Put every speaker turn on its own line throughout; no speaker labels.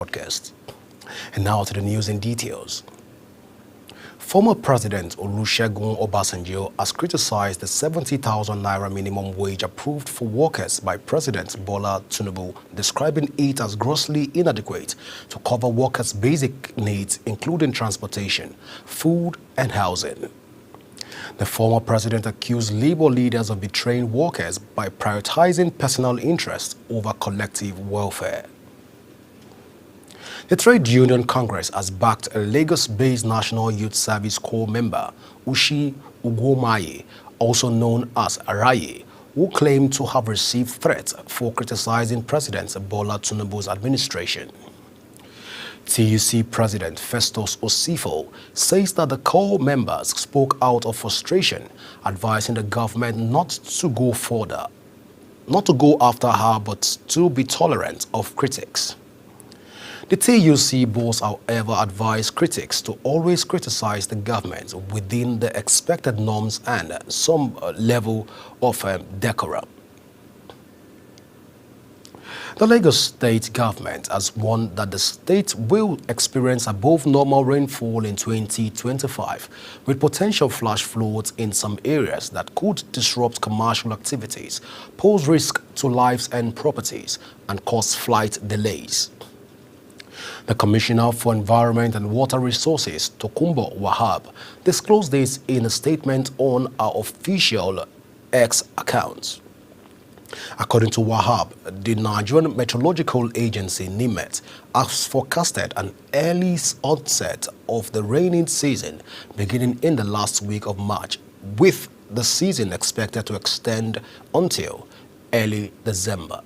Podcast. And now to the news in details. Former President Olusegun Obasanjo has criticized the 70,000 naira minimum wage approved for workers by President Bola Tinubu, describing it as grossly inadequate to cover workers' basic needs, including transportation, food, and housing. The former president accused labor leaders of betraying workers by prioritizing personal interests over collective welfare. The Trade Union Congress has backed a Lagos-based National Youth Service Corps member, Ushi Ugomaye, also known as Araye, who claimed to have received threats for criticizing President Bola Tinubu's administration. TUC President Festus Osifo says that the Corps members spoke out of frustration, advising the government not to go after her, but to be tolerant of critics. The TUC boss, however, advised critics to always criticize the government within the expected norms and some level of decorum. The Lagos state government has warned that the state will experience above normal rainfall in 2025, with potential flash floods in some areas that could disrupt commercial activities, pose risk to lives and properties, and cause flight delays. The Commissioner for Environment and Water Resources, Tokumbo Wahab, disclosed this in a statement on our official X account. According to Wahab, the Nigerian Meteorological Agency, NIMET, has forecasted an early onset of the rainy season beginning in the last week of March, with the season expected to extend until early December.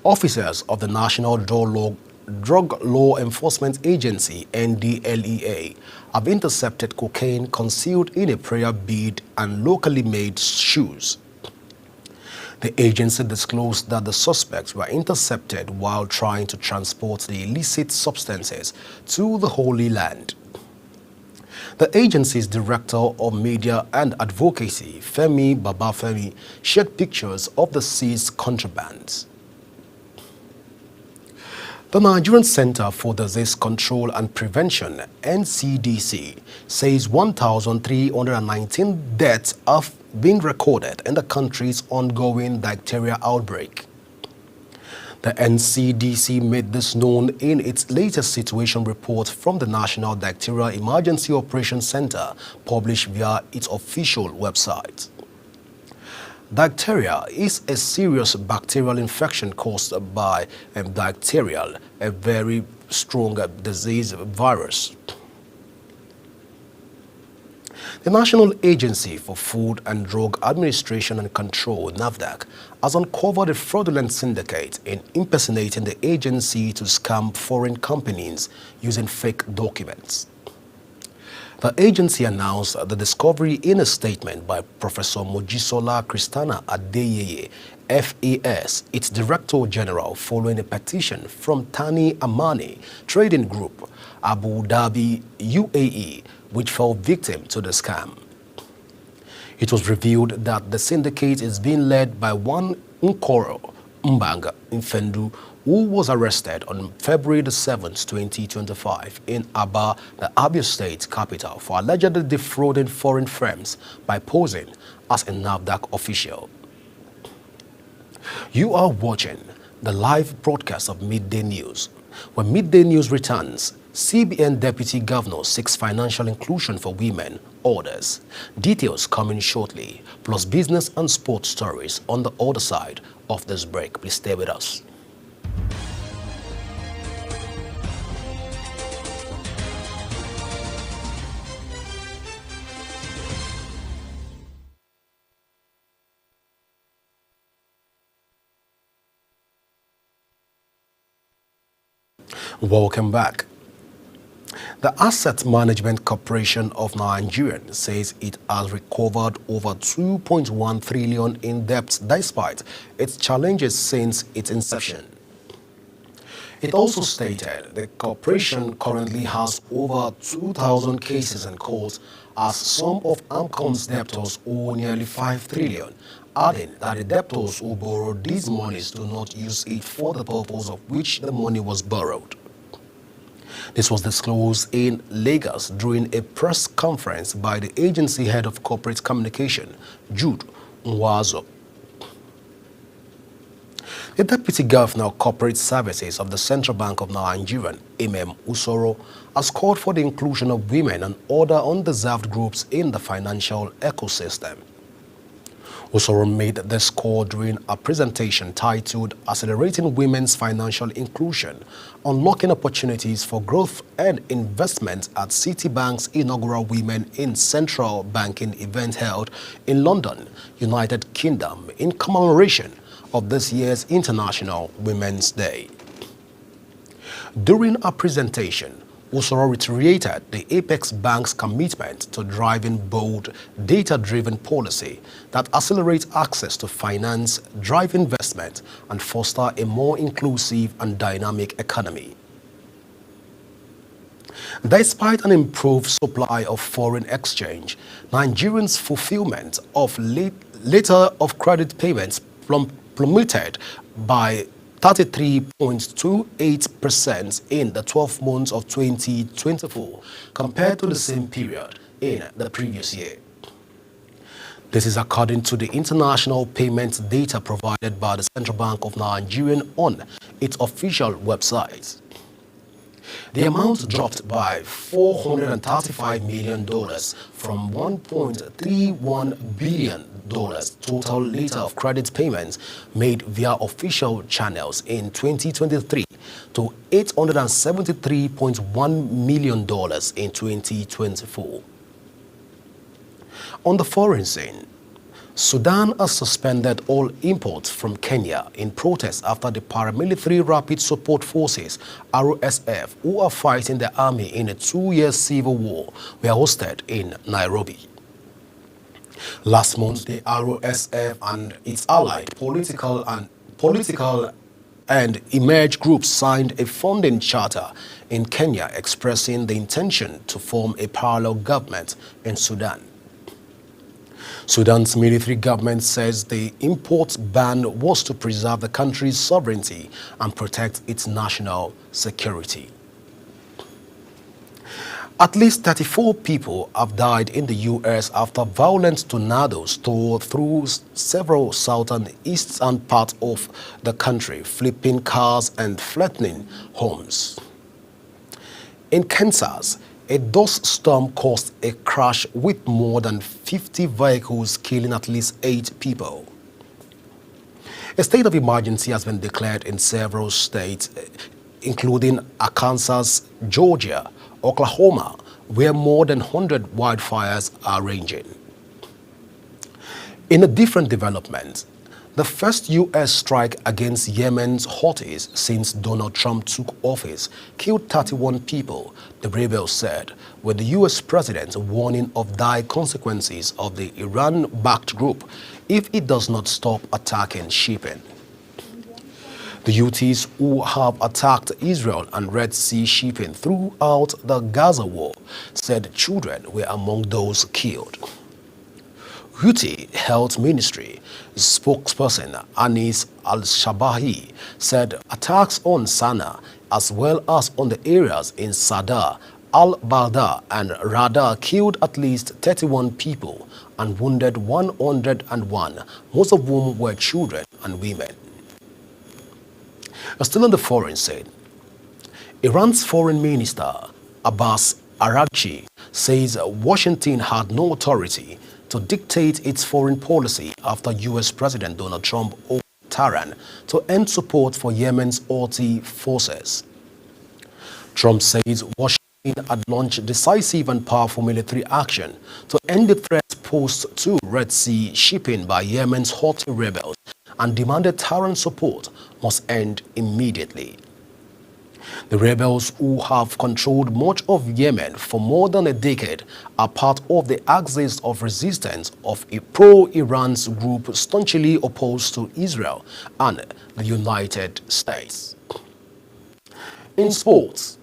Officers of the National Drug Law Enforcement Agency, NDLEA, have intercepted cocaine concealed in a prayer bead and locally made shoes. The agency disclosed that the suspects were intercepted while trying to transport the illicit substances to the Holy Land. The agency's Director of Media and Advocacy, Femi Babafemi, shared pictures of the seized contrabands. The Nigerian Center for Disease Control and Prevention, NCDC, says 1,319 deaths have been recorded in the country's ongoing diphtheria outbreak. The NCDC made this known in its latest situation report from the National Diphtheria Emergency Operations Center, published via its official website. Diphtheria is a serious bacterial infection caused by diphtheria, a very strong disease virus. The National Agency for Food and Drug Administration and Control, NAFDAC, has uncovered a fraudulent syndicate in impersonating the agency to scam foreign companies using fake documents. The agency announced the discovery in a statement by Professor Mojisola Christiana Adeyeye, FAS, its Director General, following a petition from Tani Amani Trading Group, Abu Dhabi, UAE, which fell victim to the scam. It was revealed that the syndicate is being led by one Nkoro Mbanga Infendu, who was arrested on February 7, 2025 in Aba, the Abia State capital, for allegedly defrauding foreign firms by posing as a NAFDAC official. You are watching the live broadcast of Midday News. When Midday News returns, CBN Deputy Governor seeks financial inclusion for women, orders. Details coming shortly, plus business and sports stories on the other side of this break. Please stay with us. Welcome back. The Asset Management Corporation of Nigeria says it has recovered over 2.1 trillion in debt despite its challenges since its inception. It also stated the corporation currently has over 2,000 cases in court as some of AMCON's debtors owe nearly 5 trillion adding that the debtors who borrowed these monies do not use it for the purpose of which the money was borrowed. This was disclosed in Lagos during a press conference by the agency head of corporate communication, Jude Nwazo. The Deputy Governor of Corporate Services of the Central Bank of Nigeria, Usoro, has called for the inclusion of women and other undeserved groups in the financial ecosystem. Usoro made this call during a presentation titled Accelerating Women's Financial Inclusion, Unlocking Opportunities for Growth and Investment at Citibank's inaugural Women in Central Banking event held in London, United Kingdom, in commemoration of this year's International Women's Day. During a presentation, Usoro reiterated the Apex Bank's commitment to driving bold, data-driven policy that accelerates access to finance, drive investment, and foster a more inclusive and dynamic economy. Despite an improved supply of foreign exchange, Nigerians' fulfillment of letter of credit payments plummeted by 33.28% in the 12 months of 2024 compared to the same period in the previous year. This is according to the international payments data provided by the Central Bank of Nigeria on its official website. The amount dropped by $435 million from $1.31 billion total letter of credit payments made via official channels in 2023 to $873.1 million in 2024. On the foreign scene, Sudan has suspended all imports from Kenya in protest after the paramilitary Rapid Support Forces, RSF, who are fighting the army in a 2-year civil war, were hosted in Nairobi. Last month, the RSF and its allied political and emerged groups signed a funding charter in Kenya expressing the intention to form a parallel government in Sudan. Sudan's military government says the import ban was to preserve the country's sovereignty and protect its national security. At least 34 people have died in the U.S. after violent tornadoes tore through several southern eastern parts of the country, flipping cars and flattening homes. In Kansas, a dust storm caused a crash with more than 50 vehicles, killing at least 8 people. A state of emergency has been declared in several states, including Arkansas, Georgia, Oklahoma, where more than 100 wildfires are raging. In a different development, the first U.S. strike against Yemen's Houthis since Donald Trump took office killed 31 people, the rebels said, with the U.S. president warning of dire consequences of the Iran-backed group if it does not stop attacking shipping. The Houthis, who have attacked Israel and Red Sea shipping throughout the Gaza war, said children were among those killed. Houthi Health Ministry spokesperson Anis al-Shabahi said attacks on Sana'a as well as on the areas in Sadr, al-Balda and Rada killed at least 31 people and wounded 101, most of whom were children and women. Still on the foreign scene, Iran's foreign minister Abbas Araghchi says Washington had no authority to dictate its foreign policy after U.S. President Donald Trump ordered Tehran to end support for Yemen's Houthi forces. Trump says Washington had launched decisive and powerful military action to end the threat posed to Red Sea shipping by Yemen's Houthi rebels and demanded Tehran support must end immediately. The rebels, who have controlled much of Yemen for more than a decade, are part of the axis of resistance of a pro-Iran group staunchly opposed to Israel and the United States. In sports,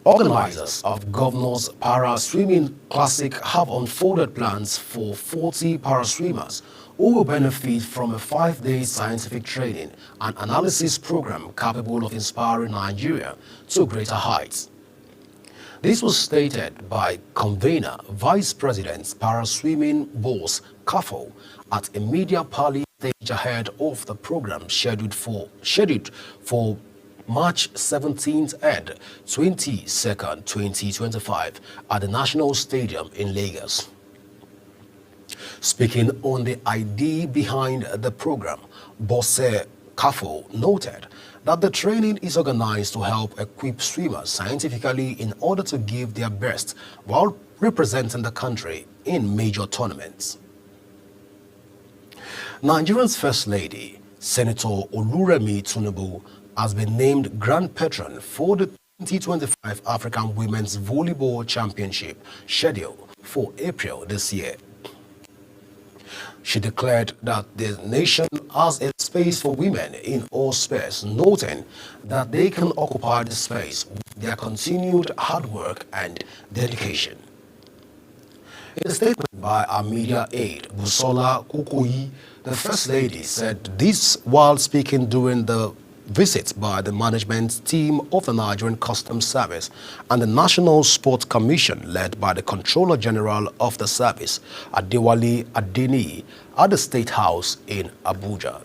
organizers of Governor's Para Swimming Classic have unfolded plans for 40 para-swimmers who will benefit from a 5-day scientific training and analysis program capable of inspiring Nigeria to greater heights. This was stated by convener, Vice President, Para-Swimming Boss Kafo at a media party stage ahead of the program scheduled for March 17th and 22nd, 2025 at the National Stadium in Lagos. Speaking on the idea behind the program, Bosse Kafo noted that the training is organized to help equip swimmers scientifically in order to give their best while representing the country in major tournaments. Nigeria's First Lady, Senator Oluremi Tinubu, has been named Grand Patron for the 2025 African Women's Volleyball Championship scheduled for April this year. She declared that the nation has a space for women in all spheres, noting that they can occupy the space with their continued hard work and dedication. In a statement by our media aide, Busola Kukoyi, the First Lady said this while speaking during the visit by the management team of the Nigerian Customs Service and the National Sports Commission led by the Controller General of the Service, Adewale Adeni, at the State House in Abuja.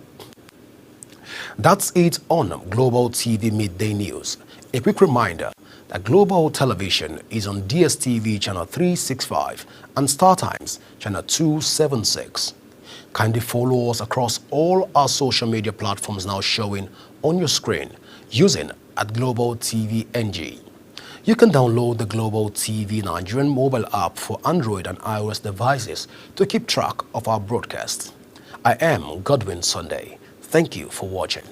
That's it on Global TV Midday News. A quick reminder that Global Television is on DSTV channel 365 and StarTimes channel 276. Kindly follow us across all our social media platforms now showing on your screen using @Global TV NG. You can download the Global TV Nigerian mobile app for Android and iOS devices to keep track of our broadcasts. I am Godwin Sunday. Thank you for watching.